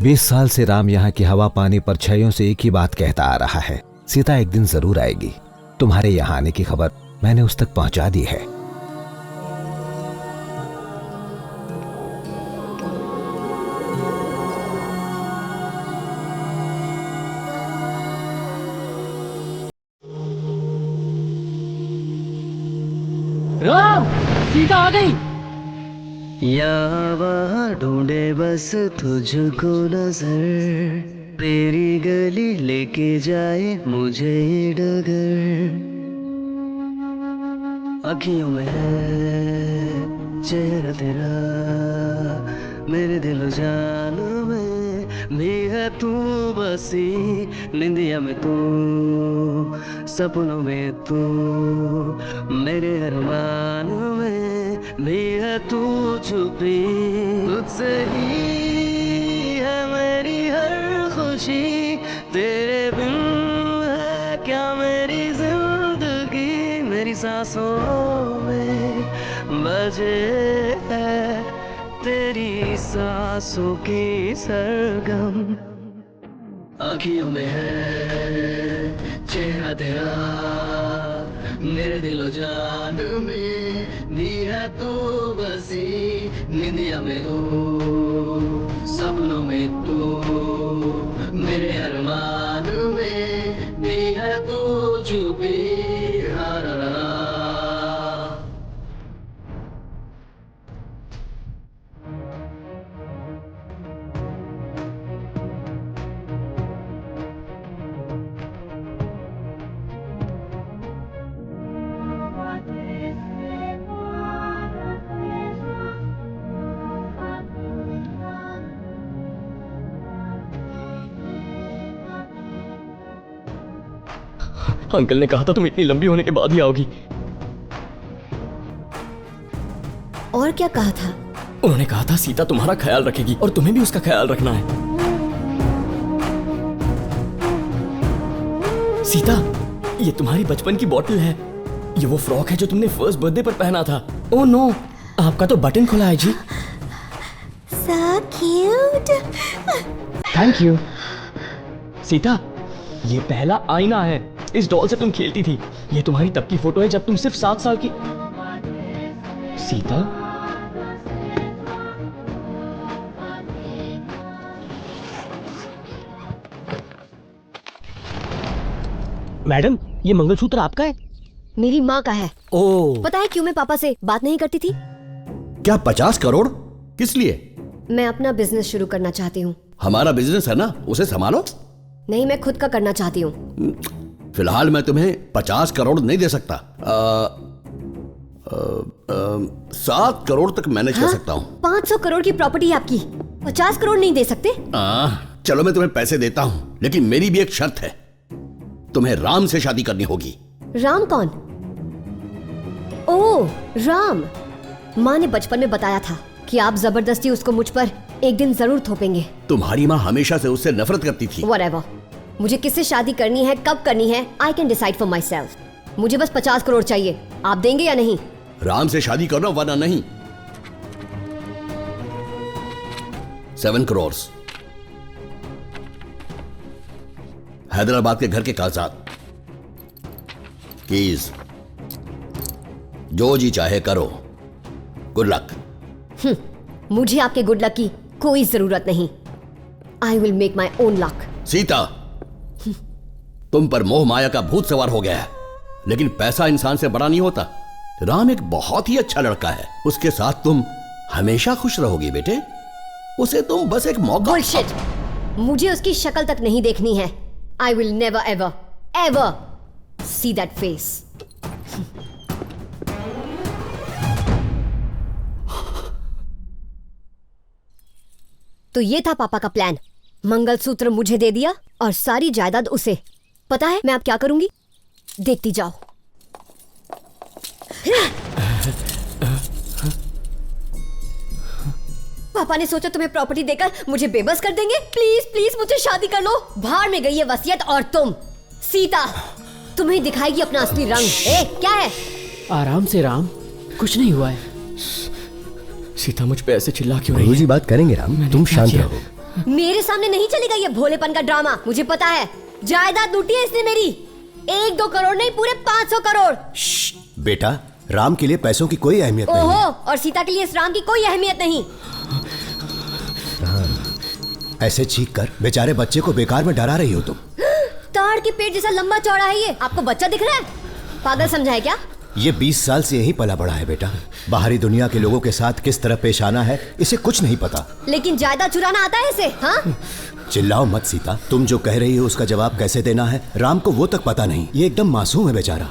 20 साल से राम यहाँ की हवा पानी परछाइयों से एक ही बात कहता आ रहा है, सीता एक दिन जरूर आएगी। तुम्हारे यहाँ आने की खबर मैंने उस तक पहुंचा दी है। राम, सीता आ गई। यहाँ वहाँ ढूंढे बस तुझको नजर, तेरी गली लेके जाए मुझे ये डगर। अखियों में है चेहरा तेरा, मेरे दिल जान में भी है तू बसी। निंदिया में तू, सपनों में तू, मेरे अरमान में भी है तू छुपी। तुझसे ही है मेरी हर खुशी, तेरे बिन है क्या मेरी जिंदगी। मेरी सांसों में बजे है तेरी सांसों की सरगम। आँखियों में है चेहरा तेरा, मेरे दिलो जान में भी है तू बसी। निंदिया में तू, सपनों में तू, मेरे अरमान में भी है तू छुपी। रा रा रा रा। अंकल ने कहा था तुम इतनी लंबी होने के बाद ही आओगी। और क्या कहा था? उन्होंने कहा था सीता तुम्हारा ख्याल रखेगी और तुम्हें भी उसका ख्याल रखना है। सीता, ये तुम्हारी बचपन की बोतल है। ये वो फ्रॉक है जो तुमने फर्स्ट बर्थडे पर पहना था। ओह नो, आपका तो बटन खुला है जी। So cute. Thank you. Sita, ये पहला आईना है। इस डॉल से तुम खेलती थी। ये तुम्हारी तब की फोटो है जब तुम सिर्फ 7 साल की। सीता, मैडम, ये मंगलसूत्र आपका है? मेरी माँ का है। ओह, पता है क्यों मैं पापा से बात नहीं करती थी? क्या 50 करोड़? किस लिए? मैं अपना बिजनेस शुरू करना चाहती हूँ। हमारा बिजनेस है ना, उसे संभालो। नहीं, मैं खुद का करना चाहती हूँ। फिलहाल मैं तुम्हें 50 करोड़ नहीं दे सकता। 7 करोड़ तक मैनेज कर सकता हूँ। 500 करोड़ की प्रॉपर्टी है आपकी, 50 करोड़ नहीं दे सकते? चलो मैं तुम्हें पैसे देता हूँ, लेकिन मेरी भी एक शर्त है। तुम्हें राम से शादी करनी होगी। राम कौन? ओह, राम। माँ ने बचपन में बताया था कि आप जबरदस्ती उसको मुझ पर एक दिन जरूर थोपेंगे। तुम्हारी माँ हमेशा से उससे नफरत करती थी। Whatever. मुझे किससे शादी करनी है, कब करनी है, I can decide for myself. मुझे बस 50 करोड़ चाहिए। आप देंगे या नहीं? राम से शादी करना वरना नहीं। 7 करोड़। हैदराबाद के घर के कागजात, कीज, जो जी चाहे करो। Good luck. मुझे आपके गुड लक की कोई जरूरत नहीं। I will make my own luck. Sita, तुम पर मोह माया का भूत सवार हो गया है, लेकिन पैसा इंसान से बड़ा नहीं होता। राम एक बहुत ही अच्छा लड़का है, उसके साथ तुम हमेशा खुश रहोगी बेटे। उसे तुम बस एक मौका। Bullshit. मुझे उसकी शक्ल तक नहीं देखनी है। I will never ever ever see that face. तो ये था पापा का प्लान। मंगलसूत्र मुझे दे दिया और सारी जायदाद उसे। पता है मैं अब क्या करूंगी? देखती जाओ। पापा ने सोचा तुम्हें प्रॉपर्टी देकर मुझे बेबस कर देंगे। प्लीज प्लीज मुझे शादी कर लो। बाहर में गई है वसीयत और तुम। सीता तुम्हें दिखाएगी अपना असली रंग। ए, क्या है? आराम से राम, कुछ नहीं हुआ है। सीता मुझ पे ऐसे चिल्ला क्यों रही है? गुरुजी बात करेंगे राम, तुम शांत रहो। मेरे सामने नहीं चलेगा ये भोलेपन का ड्रामा। मुझे पता है, जायदाद लूटी है इसने मेरी। 1-2 करोड़ नहीं, पूरे 500 करोड़। बेटा, राम के लिए पैसों की कोई अहमियत नहीं ओहो, है। और सीता के लिए इस राम की कोई अहमियत नहीं। ऐसे चीख कर बेचारे बच्चे को बेकार में डरा रही हो तुम। ताड़ के पेट जैसा लंबा चौड़ा है ये। आपको बच्चा दिख रहा है? पागल समझा है क्या? ये 20 साल से यही पला बड़ा है बेटा। बाहरी दुनिया के लोगों के साथ किस तरह पेश आना है इसे कुछ नहीं पता। लेकिन जायदाद चुराना आता है इसे। हाँ, चिल्लाओ मत सीता। तुम जो कह रही हो उसका जवाब कैसे देना है राम को वो तक पता नहीं। ये एकदम मासूम है बेचारा।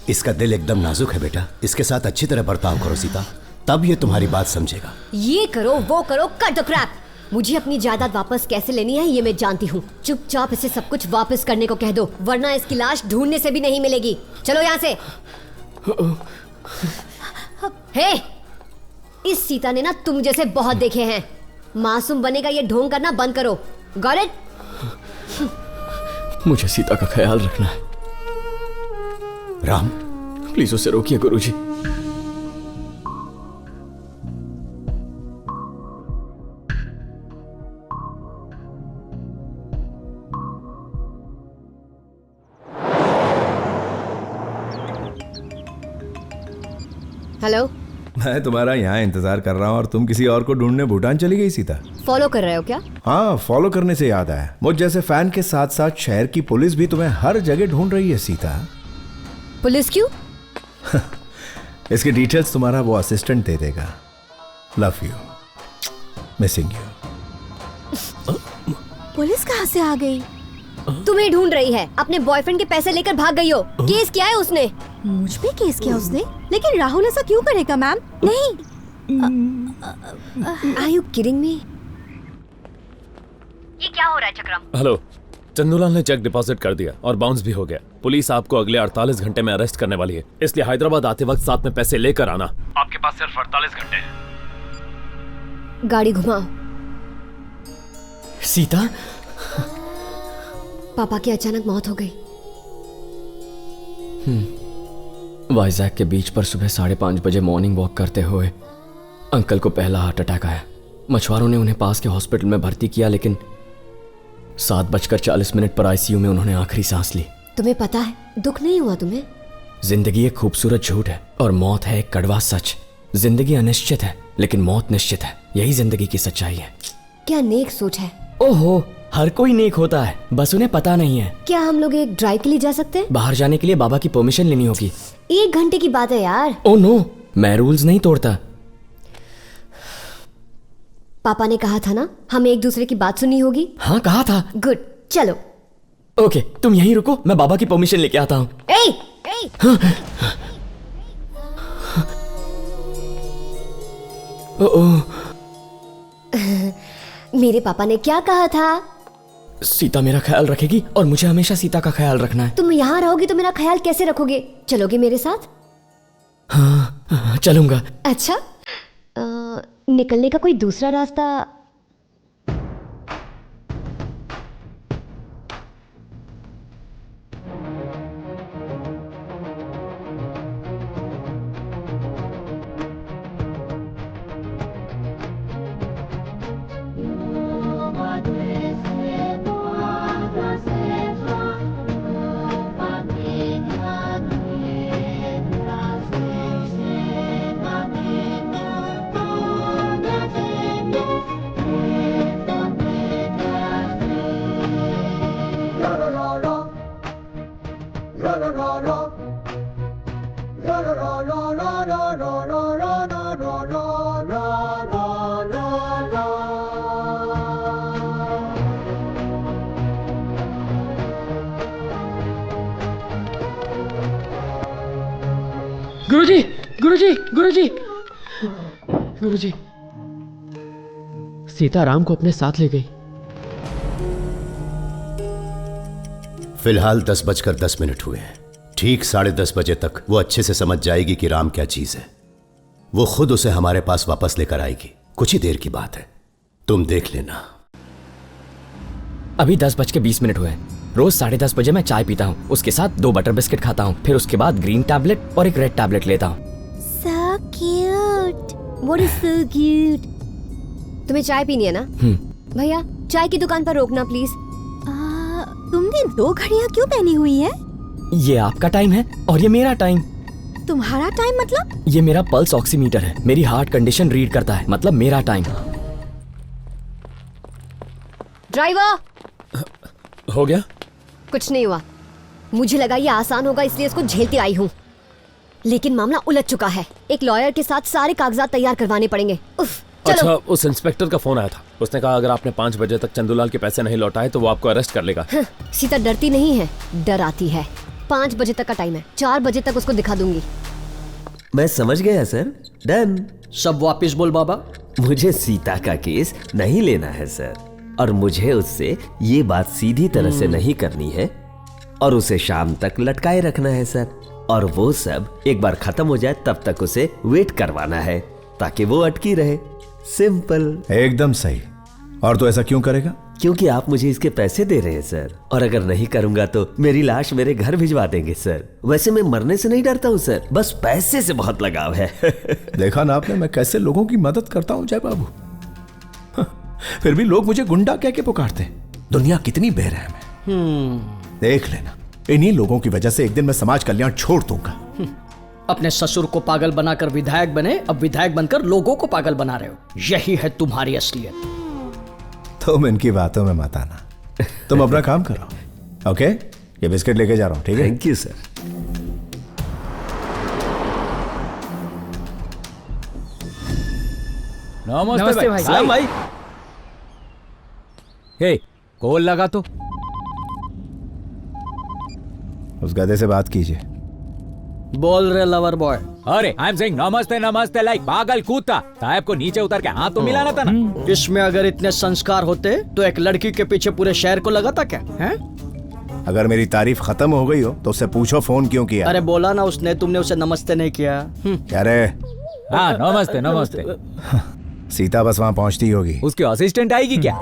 इसका दिल एकदम नाजुक है बेटा। इसके साथ अच्छी तरह बर्ताव करो सीता, तब ये तुम्हारी बात समझेगा। ये करो वो करो, कट द क्रैप। मुझे अपनी जायदाद वापस कैसे लेनी है ये मैं जानती हूँ। चुपचाप इसे सब कुछ वापस करने को कह दो, वरना इसकी लाश ढूंढने से भी नहीं मिलेगी। चलो यहाँ से। हे, इस सीता ने ना तुम जैसे बहुत देखे हैं। मासूम बनेगा ये ढोंग करना बंद करो। Got it? मुझे सीता का ख्याल रखना है। राम, प्लीज उसे रोकिए गुरुजी। हेलो, मैं तुम्हारा यहाँ इंतजार कर रहा हूँ और तुम किसी और को ढूंढने भूटान चली गई सीता। फॉलो कर रहे हो क्या? हाँ, फॉलो करने से याद आया, मुझ जैसे फैन के साथ साथ शहर की पुलिस भी तुम्हें हर जगह ढूंढ रही है सीता। पुलिस क्यों? इसकी डिटेल्स तुम्हारा वो असिस्टेंट दे देगा। Love you, missing you. Police कहाँ से आ गई? तुम्हें ढूंढ रही है। अपने बॉयफ्रेंड के पैसे लेकर भाग गई हो। केस किया है उसने। मुझ पे केस किया उसने? लेकिन राहुल ऐसा क्यों करेगा मैम? नहीं। Are you kidding me? ये क्या हो रहा है चक्रम? हेलो, चंदूलाल ने चेक डिपॉजिट कर दिया और बाउंस भी हो गया। पुलिस आपको अगले 48 घंटे में अरेस्ट करने वाली है, इसलिए हैदराबाद आते वक्त साथ में पैसे लेकर आना। आपके पास सिर्फ 48 घंटे हैं। गाड़ी घुमाओ। सीता? पापा की अचानक मौत हो गई। वाइजैक के बीच पर सुबह 5:30 बजे मॉर्निंग वॉक करते हुए अंकल को पहला हार्ट अटैक आया। मछुआरों ने उन्हें पास के हॉस्पिटल में भर्ती किया, लेकिन 7:40 पर आईसीयू में उन्होंने आखिरी सांस ली। तुम्हें पता है, दुख नहीं हुआ तुम्हें? जिंदगी एक खूबसूरत झूठ है और मौत है एक कड़वा सच। जिंदगी अनिश्चित है लेकिन मौत निश्चित है। यही जिंदगी की सच्चाई है। क्या नेक सोच है। ओहो, हर कोई नेक होता है, बस उन्हें पता नहीं है। क्या हम लोग एक ड्राइव के लिए जा सकते हैं? बाहर जाने के लिए बाबा की परमिशन लेनी होगी। 1 घंटे की बात है यार। ओह नो, मैं रूल्स नहीं तोड़ता। पापा ने कहा था ना, हमें एक दूसरे की बात सुननी होगी। हाँ, कहा था। गुड, चलो। ओके, तुम यहीं रुको, मैं बाबा की परमिशन लेके आता हूँ। मेरे पापा ने क्या कहा था? सीता मेरा ख्याल रखेगी और मुझे हमेशा सीता का ख्याल रखना है। तुम यहाँ रहोगे तो मेरा ख्याल कैसे रखोगे? चलोगे मेरे साथ? हाँ, चलूंगा। अच्छा, निकलने का कोई दूसरा रास्ता? गुरुजी, गुरुजी, गुरुजी, गुरुजी। सीता राम को अपने साथ ले गई। फिलहाल 10:10 हुए हैं। ठीक 10:30 बजे तक वो अच्छे से समझ जाएगी कि राम क्या चीज है। वो खुद उसे हमारे पास वापस लेकर आएगी। कुछ ही देर की बात है, तुम देख लेना। अभी 10:20 हुए हैं। रोज 10:30 बजे मैं चाय पीता हूँ, उसके साथ 2 बटर बिस्किट खाता हूँ, फिर उसके बाद ग्रीन टैबलेट और एक रेड टैबलेट लेता हूँ। So cute. What is so cute? तुम्हें चाय पीनी है ना? भैया चाय की दुकान पर रोकना प्लीज। तुमने 2 घड़ियां क्यों पहनी हुई है? ये आपका टाइम है और ये मेरा टाइम। तुम्हारा टाइम मतलब? ये मेरा पल्स ऑक्सीमीटर है, मेरी हार्ट कंडीशन रीड करता है, मतलब मेरा टाइम। ड्राइवर। हो गया? कुछ नहीं हुआ, मुझे लगा ये आसान होगा इसलिए इसको झेलती आई हूँ, लेकिन मामला उलझ चुका है। एक लॉयर के साथ सारे कागजात तैयार करवाने पड़ेंगे। उफ, चलो। अच्छा, उस इंस्पेक्टर का फोन आया था, उसने कहा अगर आपने 5 बजे तक चंदूलाल के पैसे नहीं लौटाए तो वो आपको अरेस्ट कर लेगा। सीता डरती नहीं है, डर आती है। 5 बजे तक का टाइम है, 4 बजे तक उसको दिखा दूंगी। मैं समझ गया सर, डन। सब वापस बोल बाबा। मुझे सीता का केस नहीं लेना है सर, और मुझे उससे ये बात सीधी तरह से नहीं करनी है, और उसे शाम तक लटकाए रखना है सर, और वो सब एक बार खत्म हो जाए तब तक उसे वेट करवाना है ताकि वो अटकी रहे। सिंपल। एकदम सही। और तो ऐसा क्यों करेगा? क्योंकि आप मुझे इसके पैसे दे रहे हैं सर, और अगर नहीं करूंगा तो मेरी लाश मेरे घर भिजवा देंगे सर। वैसे मैं मरने से नहीं डरता हूँ सर, बस पैसे से बहुत लगाव है। देखा ना आपने मैं कैसे लोगों की मदद करता हूँ जय बाबू। फिर भी लोग मुझे गुंडा कह के पुकारते हैं। दुनिया कितनी बेरहम है। देख लेना, इन्हीं लोगों की वजह से एक दिन मैं समाज कल्याण छोड़ दूंगा। अपने ससुर को पागल बनाकर विधायक बने, अब विधायक बनकर लोगों को पागल बना रहे हो। यही है तुम्हारी असलियत। तुम इनकी बातों में मत आना, तुम अपना काम करो। ओके, ये बिस्किट लेके जा रहा हूँ, ठीक है? Thank you sir. नमस्ते भाई। सलाम भाई। हे, कॉल लगा तो। उस गधे से बात कीजिए। बोल रहे लवर बॉय। अरे आई एम सेइंग नमस्ते नमस्ते लाइक पागल कूदता। साहब को नीचे उतर के हाथ तो मिलाना था ना। इसमें अगर इतने संस्कार होते तो एक लड़की के पीछे पूरे शहर को लगाता क्या है? अगर मेरी तारीफ खत्म हो गई हो तो उससे पूछो फोन क्यों किया। अरे बोला ना उसने, तुमने उसे नमस्ते नहीं किया। क्या रे? हाँ नमस्ते नमस्ते। सीता बस वहां पहुंचती होगी। उसकी असिस्टेंट आएगी क्या?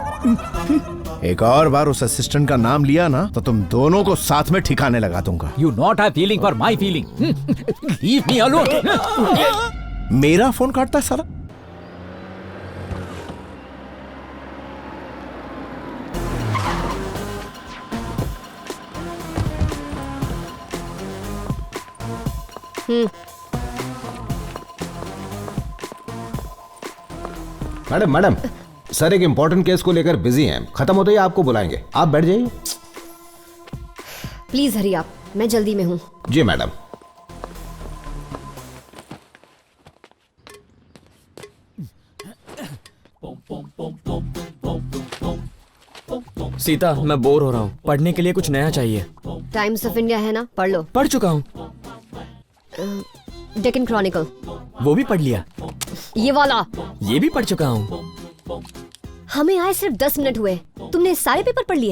एक और बार उस असिस्टेंट का नाम लिया ना तो तुम दोनों को साथ में ठिकाने लगा दूंगा। You not have feeling for my feeling. Leave me alone. मेरा फोन काटता है साला। मैडम सर एक इंपॉर्टेंट केस को लेकर बिजी हैं, खत्म होते ही आपको बुलाएंगे, आप बैठ जाइए। प्लीज हरी आप, मैं जल्दी में हूँ। जी मैडम। सीता, मैं बोर हो रहा हूँ, पढ़ने के लिए कुछ नया चाहिए। टाइम्स ऑफ इंडिया है ना, पढ़ लो। पढ़ चुका हूँ। डेक्कन क्रॉनिकल। वो भी पढ़ लिया। ये वाला। ये भी पढ़ चुका हूँ। हमें आए सिर्फ 10 मिनट हुए, तुमने सारे पेपर पढ़ लिए?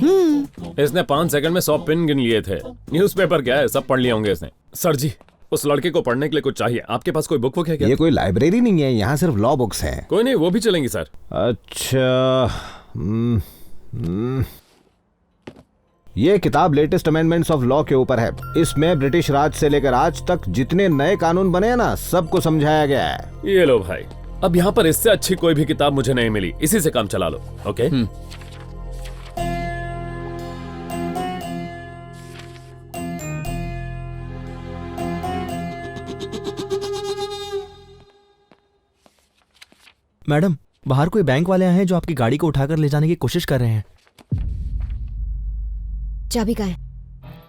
इसने 5 सेकंड में 100 पिन गिन लिए थे। न्यूज़पेपर क्या है, सब पढ़ लिए होंगे इसने। सर जी, उस लड़के को पढ़ने के लिए कुछ चाहिए, आपके पास कोई बुक है क्या? ये कोई लाइब्रेरी नहीं है, यहाँ सिर्फ लॉ बुक्स हैं। कोई नहीं, वो भी चलेंगी सर। अच्छा, ये किताब लेटेस्ट अमेंडमेंट्स ऑफ लॉ के ऊपर है। इसमें ब्रिटिश राज से लेकर आज तक जितने नए कानून बने हैं ना, सबको समझाया गया है। ये लो भाई, अब यहाँ पर इससे अच्छी कोई भी किताब मुझे नहीं मिली, इसी से काम चला लो। ओके? मैडम, बाहर कोई बैंक वाले आए हैं जो आपकी गाड़ी को उठाकर ले जाने की कोशिश कर रहे हैं। चाबी कहाँ है?